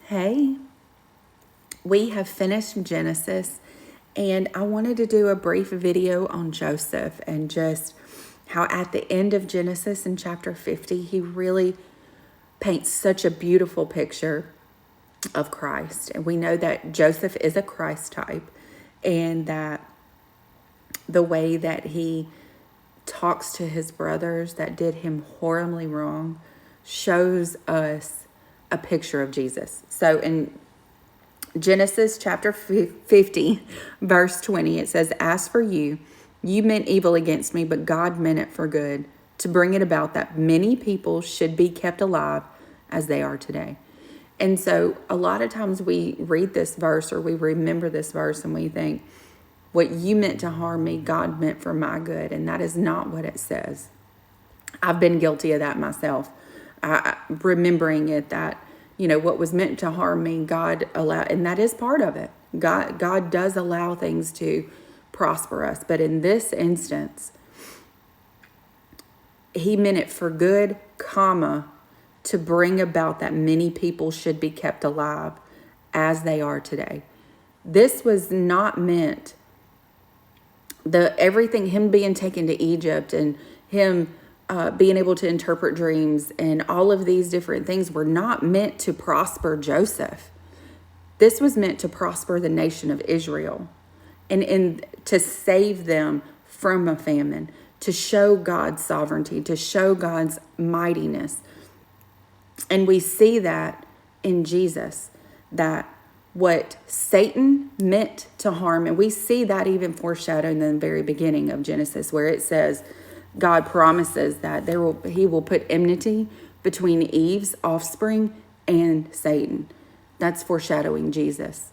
Hey, we have finished Genesis, and I wanted to do a brief video on Joseph and just how at the end of Genesis in chapter 50, he really paints such a beautiful picture of Christ. And we know that Joseph is a Christ type, and that the way that he talks to his brothers that did him horribly wrong shows us a picture of Jesus. So in Genesis chapter 50, verse 20, it says, "As for you, you meant evil against me, but God meant it for good, to bring it about that many people should be kept alive as they are today." And so a lot of times we read this verse or we remember this verse and we think, what you meant to harm me, God meant for my good. And that is not what it says. I've been guilty of that myself. Remembering it that, what was meant to harm me, God allowed, and that is part of it. God does allow things to prosper us. But in this instance, he meant it for good, to bring about that many people should be kept alive as they are today. This was not meant, him being taken to Egypt and him being able to interpret dreams and all of these different things were not meant to prosper Joseph. This was meant to prosper the nation of Israel and to save them from a famine, to show God's sovereignty, to show God's mightiness. And we see that in Jesus, that what Satan meant to harm, and we see that even foreshadowed in the very beginning of Genesis, where it says God promises that he will put enmity between Eve's offspring and Satan. That's foreshadowing Jesus.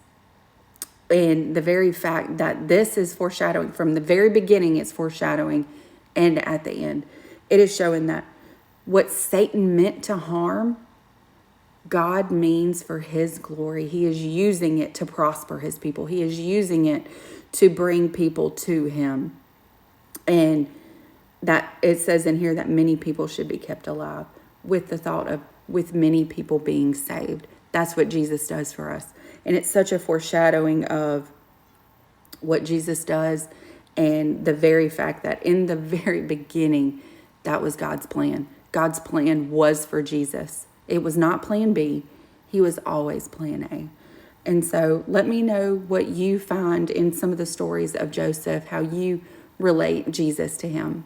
And the very fact that this is foreshadowing from the very beginning, it's foreshadowing, and at the end, it is showing that what Satan meant to harm, God means for his glory. He is using it to prosper his people. He is using it to bring people to him. And that it says in here that many people should be kept alive, with the thought of with many people being saved. That's what Jesus does for us. And it's such a foreshadowing of what Jesus does, and the very fact that in the very beginning, that was God's plan. God's plan was for Jesus. It was not plan B. He was always plan A. And so let me know what you find in some of the stories of Joseph, how you relate Jesus to him.